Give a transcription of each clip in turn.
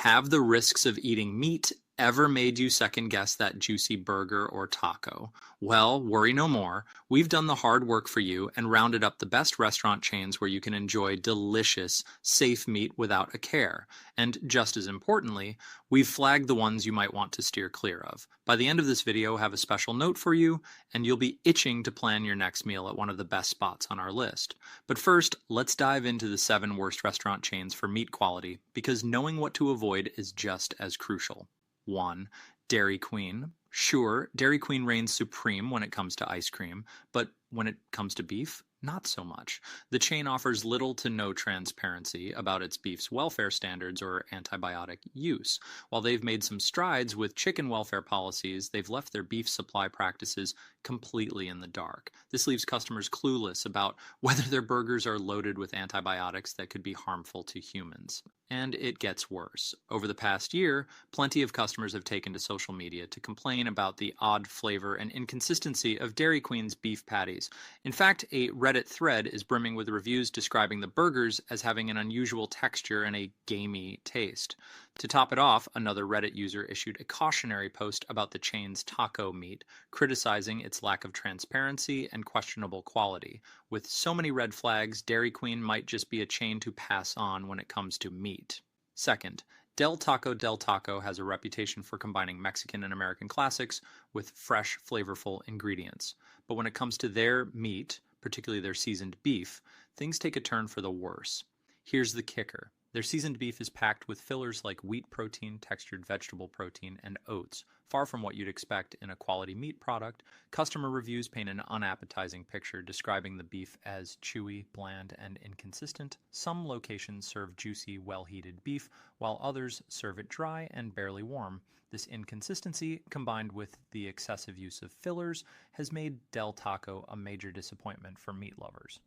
Have the risks of eating meat ever made you second guess that juicy burger or taco? Well, worry no more. We've done the hard work for you and rounded up the best restaurant chains where you can enjoy delicious, safe meat without a care. And just as importantly, we've flagged the ones you might want to steer clear of. By the end of this video, I have a special note for you, and you'll be itching to plan your next meal at one of the best spots on our list. But first, let's dive into the 7 worst restaurant chains for meat quality, because knowing what to avoid is just as crucial. 1. Dairy Queen. Sure, Dairy Queen reigns supreme when it comes to ice cream, but when it comes to beef, not so much. The chain offers little to no transparency about its beef's welfare standards or antibiotic use. While they've made some strides with chicken welfare policies, they've left their beef supply practices completely in the dark. This leaves customers clueless about whether their burgers are loaded with antibiotics that could be harmful to humans. And it gets worse. Over the past year, plenty of customers have taken to social media to complain about the odd flavor and inconsistency of Dairy Queen's beef patties. In fact, a Reddit thread is brimming with reviews describing the burgers as having an unusual texture and a gamey taste. To top it off, another Reddit user issued a cautionary post about the chain's taco meat, criticizing its lack of transparency and questionable quality. With so many red flags, Dairy Queen might just be a chain to pass on when it comes to meat. Second, Del Taco has a reputation for combining Mexican and American classics with fresh, flavorful ingredients. But when it comes to their meat, particularly their seasoned beef, things take a turn for the worse. Here's the kicker. Their seasoned beef is packed with fillers like wheat protein, textured vegetable protein, and oats. Far from what you'd expect in a quality meat product, customer reviews paint an unappetizing picture describing the beef as chewy, bland, and inconsistent. Some locations serve juicy, well-heated beef, while others serve it dry and barely warm. This inconsistency, combined with the excessive use of fillers, has made Del Taco a major disappointment for meat lovers.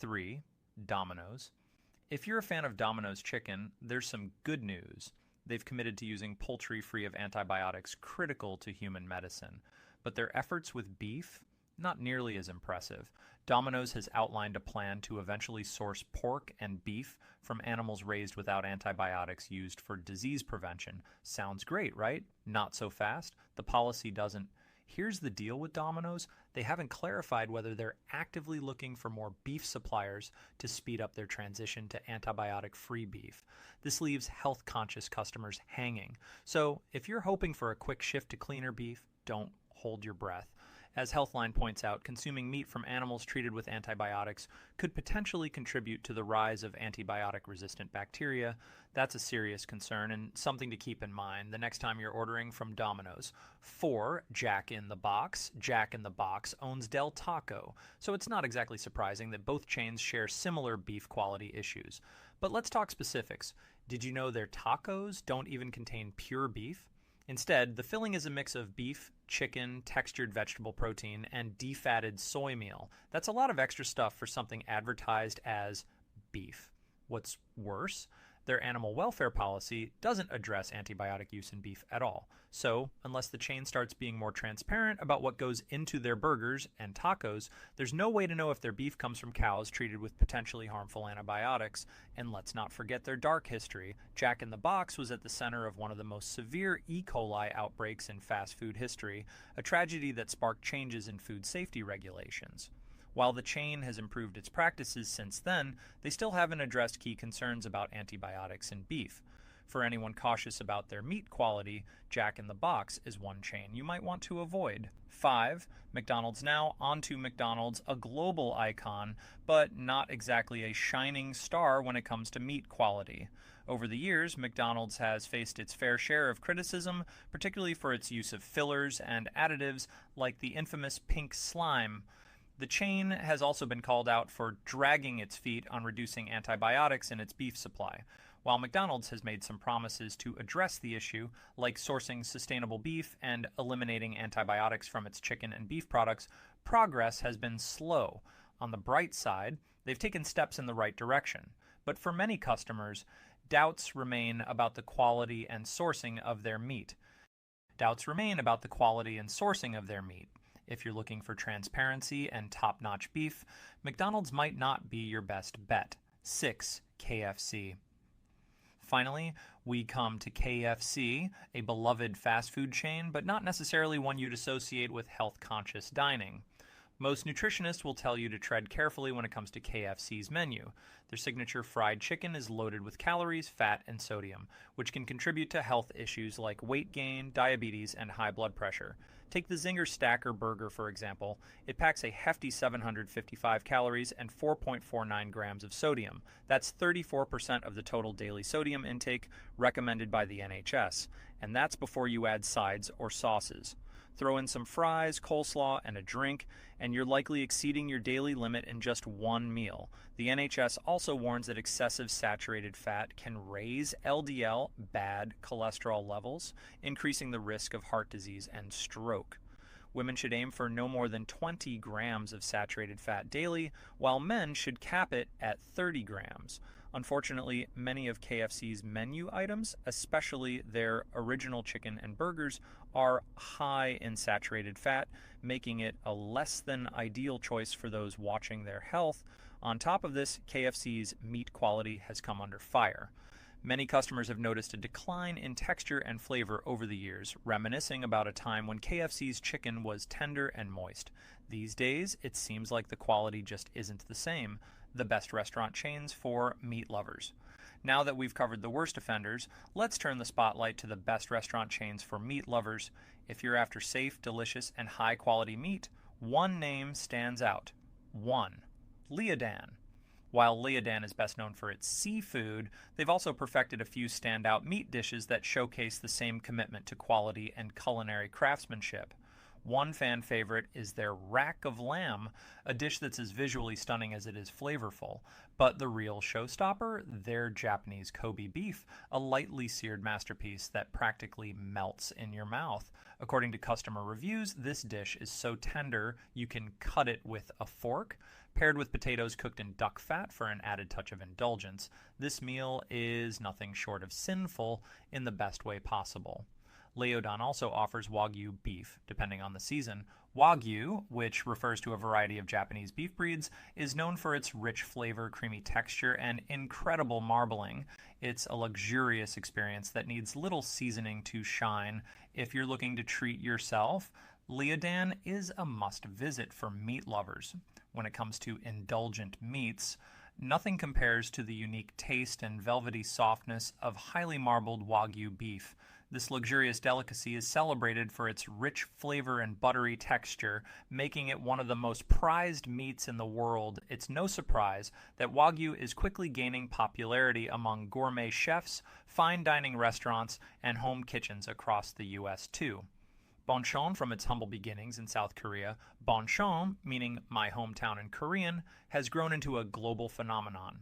3. Domino's. If you're a fan of Domino's chicken, there's some good news. They've committed to using poultry free of antibiotics critical to human medicine. But their efforts with beef? Not nearly as impressive. Domino's has outlined a plan to eventually source pork and beef from animals raised without antibiotics used for disease prevention. Sounds great, right? Not so fast. The policy doesn't. Here's the deal with Domino's. They haven't clarified whether they're actively looking for more beef suppliers to speed up their transition to antibiotic-free beef. This leaves health-conscious customers hanging. So if you're hoping for a quick shift to cleaner beef, don't hold your breath. As Healthline points out, consuming meat from animals treated with antibiotics could potentially contribute to the rise of antibiotic-resistant bacteria. That's a serious concern and something to keep in mind the next time you're ordering from Domino's. 4. Jack in the Box. Jack in the Box owns Del Taco, so it's not exactly surprising that both chains share similar beef quality issues. But let's talk specifics. Did you know their tacos don't even contain pure beef? Instead, the filling is a mix of beef, chicken, textured vegetable protein, and defatted soy meal. That's a lot of extra stuff for something advertised as beef. What's worse, their animal welfare policy doesn't address antibiotic use in beef at all. So, unless the chain starts being more transparent about what goes into their burgers and tacos, there's no way to know if their beef comes from cows treated with potentially harmful antibiotics. And let's not forget their dark history. Jack in the Box was at the center of one of the most severe E. coli outbreaks in fast food history, a tragedy that sparked changes in food safety regulations. While the chain has improved its practices since then, they still haven't addressed key concerns about antibiotics in beef. For anyone cautious about their meat quality, Jack in the Box is one chain you might want to avoid. 5. McDonald's Now. Onto McDonald's, a global icon, but not exactly a shining star when it comes to meat quality. Over the years, McDonald's has faced its fair share of criticism, particularly for its use of fillers and additives like the infamous pink slime. The chain has also been called out for dragging its feet on reducing antibiotics in its beef supply. While McDonald's has made some promises to address the issue, like sourcing sustainable beef and eliminating antibiotics from its chicken and beef products, progress has been slow. On the bright side, they've taken steps in the right direction. But for many customers, doubts remain about the quality and sourcing of their meat. If you're looking for transparency and top-notch beef, McDonald's might not be your best bet. 6. KFC. Finally, we come to KFC, a beloved fast food chain, but not necessarily one you'd associate with health-conscious dining. Most nutritionists will tell you to tread carefully when it comes to KFC's menu. Their signature fried chicken is loaded with calories, fat, and sodium, which can contribute to health issues like weight gain, diabetes, and high blood pressure. Take the Zinger Stacker Burger, for example. It packs a hefty 755 calories and 4.49 grams of sodium. That's 34% of the total daily sodium intake recommended by the NHS. And that's before you add sides or sauces. Throw in some fries, coleslaw, and a drink, and you're likely exceeding your daily limit in just one meal. The NHS also warns that excessive saturated fat can raise LDL, bad cholesterol levels, increasing the risk of heart disease and stroke. Women should aim for no more than 20 grams of saturated fat daily, while men should cap it at 30 grams. Unfortunately, many of KFC's menu items, especially their original chicken and burgers, are high in saturated fat, making it a less than ideal choice for those watching their health. On top of this, KFC's meat quality has come under fire. Many customers have noticed a decline in texture and flavor over the years, reminiscing about a time when KFC's chicken was tender and moist. These days, it seems like the quality just isn't the same. The best restaurant chains for meat lovers. Now that we've covered the worst offenders, let's turn the spotlight to the best restaurant chains for meat lovers. If you're after safe, delicious, and high-quality meat, one name stands out. 1. Leodan. While Leodan is best known for its seafood, they've also perfected a few standout meat dishes that showcase the same commitment to quality and culinary craftsmanship. One fan favorite is their rack of lamb, a dish that's as visually stunning as it is flavorful. But the real showstopper, their Japanese Kobe beef, a lightly seared masterpiece that practically melts in your mouth. According to customer reviews, this dish is so tender you can cut it with a fork. Paired with potatoes cooked in duck fat for an added touch of indulgence, this meal is nothing short of sinful in the best way possible. Leodan also offers Wagyu beef, depending on the season. Wagyu, which refers to a variety of Japanese beef breeds, is known for its rich flavor, creamy texture, and incredible marbling. It's a luxurious experience that needs little seasoning to shine. If you're looking to treat yourself, Leodan is a must-visit for meat lovers. When it comes to indulgent meats, nothing compares to the unique taste and velvety softness of highly marbled Wagyu beef. This luxurious delicacy is celebrated for its rich flavor and buttery texture, making it one of the most prized meats in the world. It's no surprise that Wagyu is quickly gaining popularity among gourmet chefs, fine dining restaurants, and home kitchens across the U.S. too. Bonchon, from its humble beginnings in South Korea, Bonchon, meaning my hometown in Korean, has grown into a global phenomenon.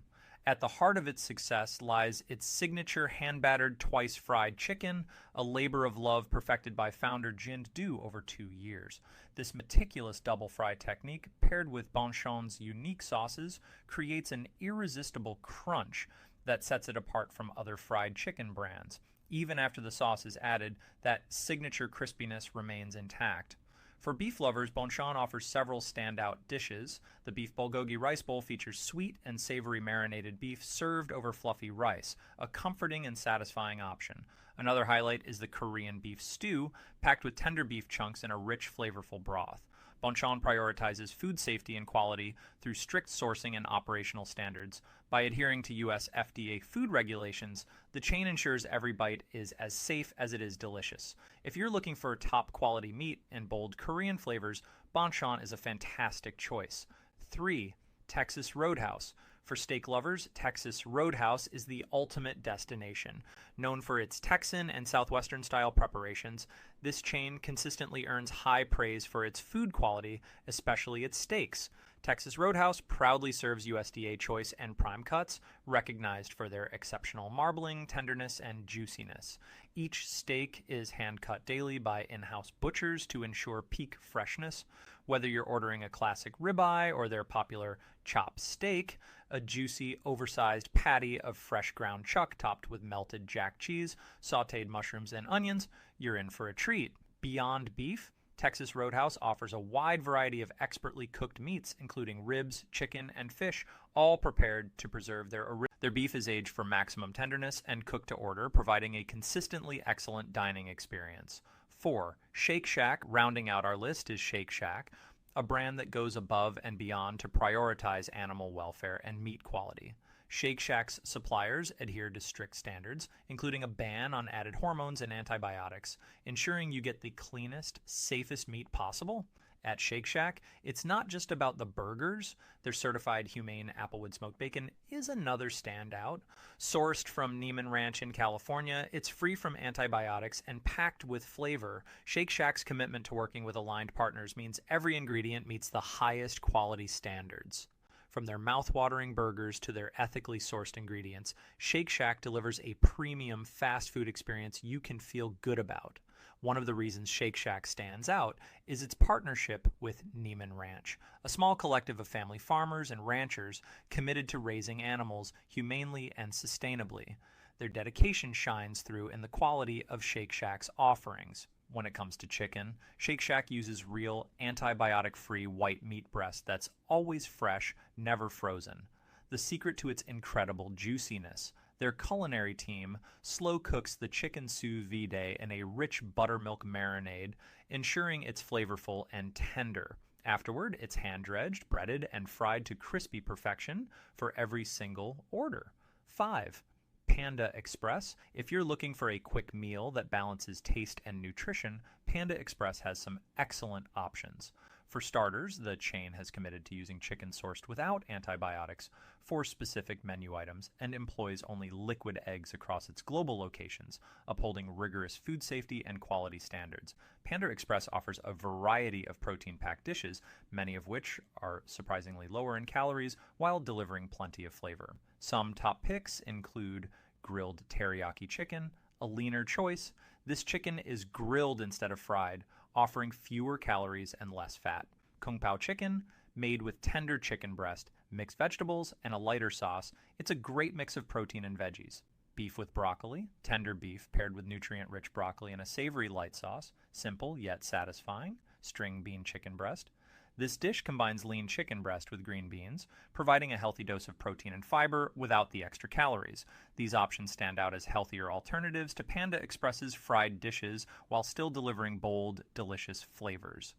At the heart of its success lies its signature hand-battered, twice-fried chicken, a labor of love perfected by founder Jin Do over 2 years. This meticulous double-fry technique, paired with Bonchon's unique sauces, creates an irresistible crunch that sets it apart from other fried chicken brands. Even after the sauce is added, that signature crispiness remains intact. For beef lovers, Bonchon offers several standout dishes. The beef bulgogi rice bowl features sweet and savory marinated beef served over fluffy rice, a comforting and satisfying option. Another highlight is the Korean beef stew, packed with tender beef chunks in a rich, flavorful broth. Bonchon prioritizes food safety and quality through strict sourcing and operational standards. By adhering to U.S. FDA food regulations, the chain ensures every bite is as safe as it is delicious. If you're looking for top quality meat and bold Korean flavors, Bonchon is a fantastic choice. 3. Texas Roadhouse. For steak lovers, Texas Roadhouse is the ultimate destination. Known for its Texan and Southwestern style preparations, this chain consistently earns high praise for its food quality, especially its steaks. Texas Roadhouse proudly serves USDA choice and prime cuts, recognized for their exceptional marbling, tenderness, and juiciness. Each steak is hand-cut daily by in-house butchers to ensure peak freshness. Whether you're ordering a classic ribeye or their popular chop steak, a juicy, oversized patty of fresh ground chuck topped with melted jack cheese, sautéed mushrooms, and onions, you're in for a treat. Beyond beef, Texas Roadhouse offers a wide variety of expertly cooked meats, including ribs, chicken, and fish, all prepared to preserve their beef is aged for maximum tenderness and cooked to order, providing a consistently excellent dining experience. 4. Shake Shack, rounding out our list, is Shake Shack, a brand that goes above and beyond to prioritize animal welfare and meat quality. Shake Shack's suppliers adhere to strict standards, including a ban on added hormones and antibiotics, ensuring you get the cleanest, safest meat possible. At Shake Shack, it's not just about the burgers. Their certified humane applewood smoked bacon is another standout. Sourced from Neiman Ranch in California, it's free from antibiotics and packed with flavor. Shake Shack's commitment to working with aligned partners means every ingredient meets the highest quality standards. From their mouth-watering burgers to their ethically sourced ingredients, Shake Shack delivers a premium fast food experience you can feel good about. One of the reasons Shake Shack stands out is its partnership with Neiman Ranch, a small collective of family farmers and ranchers committed to raising animals humanely and sustainably. Their dedication shines through in the quality of Shake Shack's offerings. When it comes to chicken, Shake Shack uses real, antibiotic-free white meat breast that's always fresh, never frozen. The secret to its incredible juiciness. Their culinary team slow cooks the chicken sous vide in a rich buttermilk marinade, ensuring it's flavorful and tender. Afterward, it's hand-dredged, breaded, and fried to crispy perfection for every single order. 5. Panda Express. If you're looking for a quick meal that balances taste and nutrition, Panda Express has some excellent options. For starters, the chain has committed to using chicken sourced without antibiotics for specific menu items and employs only liquid eggs across its global locations, upholding rigorous food safety and quality standards. Panda Express offers a variety of protein-packed dishes, many of which are surprisingly lower in calories while delivering plenty of flavor. Some top picks include grilled teriyaki chicken, a leaner choice. This chicken is grilled instead of fried, offering fewer calories and less fat. Kung Pao chicken, made with tender chicken breast, mixed vegetables, and a lighter sauce, it's a great mix of protein and veggies. Beef with broccoli, tender beef paired with nutrient-rich broccoli and a savory light sauce, simple yet satisfying. String bean chicken breast. This dish combines lean chicken breast with green beans, providing a healthy dose of protein and fiber without the extra calories. These options stand out as healthier alternatives to Panda Express's fried dishes while still delivering bold, delicious flavors.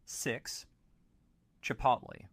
6. Chipotle.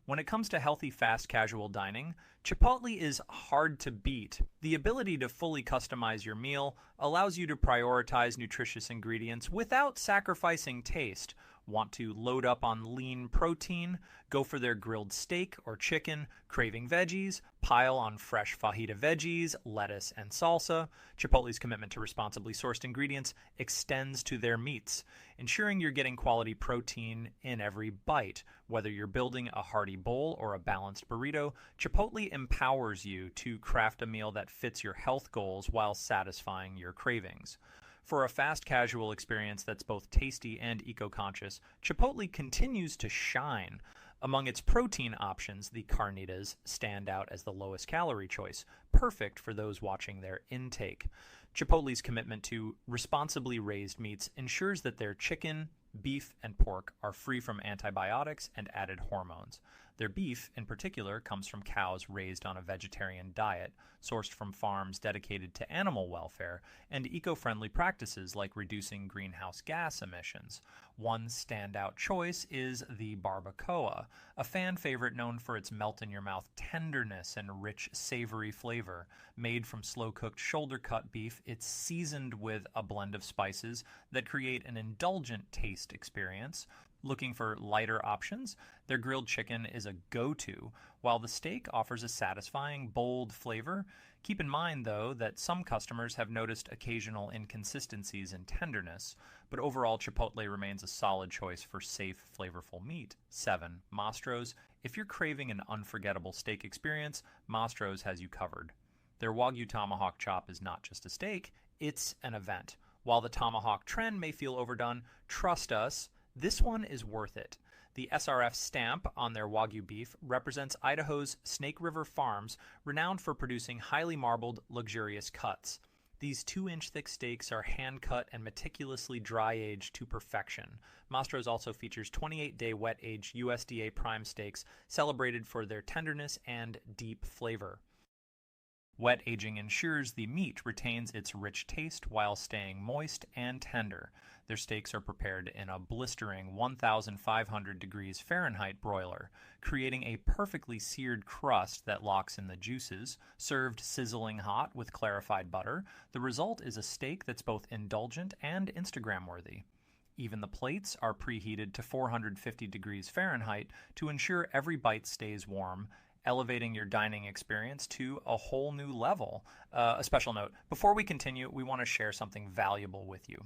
When it comes to healthy, fast, casual dining, Chipotle is hard to beat. The ability to fully customize your meal allows you to prioritize nutritious ingredients without sacrificing taste. Want to load up on lean protein? Go for their grilled steak or chicken. Craving veggies? Pile on fresh fajita veggies, lettuce, and salsa. Chipotle's commitment to responsibly sourced ingredients extends to their meats, ensuring you're getting quality protein in every bite. Whether you're building a hearty bowl or a balanced burrito, Chipotle empowers you to craft a meal that fits your health goals while satisfying your cravings. For a fast casual experience that's both tasty and eco-conscious, Chipotle continues to shine. Among its protein options, the carnitas stand out as the lowest calorie choice, perfect for those watching their intake. Chipotle's commitment to responsibly raised meats ensures that their chicken, beef, and pork are free from antibiotics and added hormones. Their beef, in particular, comes from cows raised on a vegetarian diet, sourced from farms dedicated to animal welfare, and eco-friendly practices like reducing greenhouse gas emissions. One standout choice is the barbacoa, a fan favorite known for its melt-in-your-mouth tenderness and rich, savory flavor. Made from slow-cooked shoulder-cut beef, it's seasoned with a blend of spices that create an indulgent taste experience. Looking for lighter options? Their grilled chicken is a go-to, while the steak offers a satisfying, bold flavor. Keep in mind, though, that some customers have noticed occasional inconsistencies in tenderness, but overall Chipotle remains a solid choice for safe, flavorful meat. 7. Mastro's. If you're craving an unforgettable steak experience, Mastro's has you covered. Their Wagyu tomahawk chop is not just a steak, it's an event. While the tomahawk trend may feel overdone, trust us, this one is worth it. The SRF stamp on their Wagyu beef represents Idaho's Snake River Farms, renowned for producing highly marbled, luxurious cuts. These 2-inch thick steaks are hand cut and meticulously dry aged to perfection. Mastro's also features 28-day wet aged USDA prime steaks celebrated for their tenderness and deep flavor. Wet aging ensures the meat retains its rich taste while staying moist and tender. Their steaks are prepared in a blistering 1,500 degrees Fahrenheit broiler, creating a perfectly seared crust that locks in the juices. Served sizzling hot with clarified butter, the result is a steak that's both indulgent and Instagram worthy. Even the plates are preheated to 450 degrees Fahrenheit to ensure every bite stays warm, elevating your dining experience to a whole new level. A special note, before we continue, we want to share something valuable with you.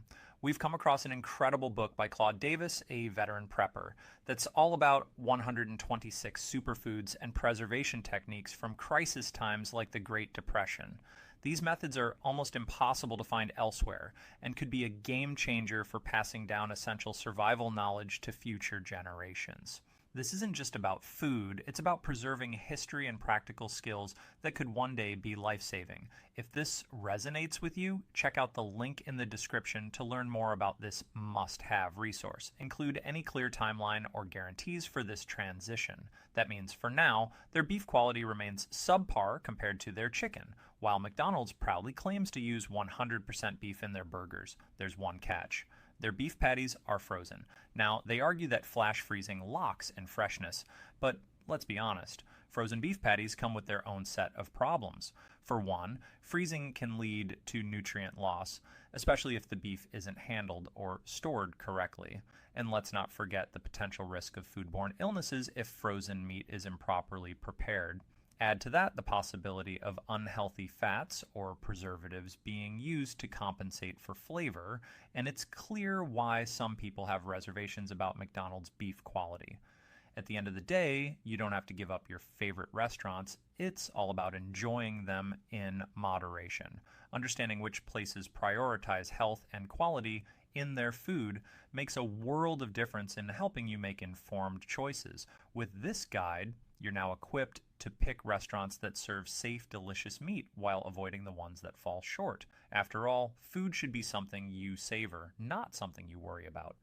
We've come across an incredible book by Claude Davis, a veteran prepper, that's all about 126 superfoods and preservation techniques from crisis times like the Great Depression. These methods are almost impossible to find elsewhere and could be a game changer for passing down essential survival knowledge to future generations. This isn't just about food, it's about preserving history and practical skills that could one day be life-saving. If this resonates with you, check out the link in the description to learn more about this must-have resource. Include any clear timeline or guarantees for this transition. That means for now, their beef quality remains subpar compared to their chicken, while McDonald's proudly claims to use 100% beef in their burgers. There's one catch. Their beef patties are frozen. Now, they argue that flash freezing locks in freshness, but let's be honest, frozen beef patties come with their own set of problems. For one, freezing can lead to nutrient loss, especially if the beef isn't handled or stored correctly. And let's not forget the potential risk of foodborne illnesses if frozen meat is improperly prepared. Add to that the possibility of unhealthy fats or preservatives being used to compensate for flavor, and it's clear why some people have reservations about McDonald's beef quality. At the end of the day, you don't have to give up your favorite restaurants. It's all about enjoying them in moderation. Understanding which places prioritize health and quality in their food makes a world of difference in helping you make informed choices. With this guide, you're now equipped to pick restaurants that serve safe, delicious meat while avoiding the ones that fall short. After all, food should be something you savor, not something you worry about.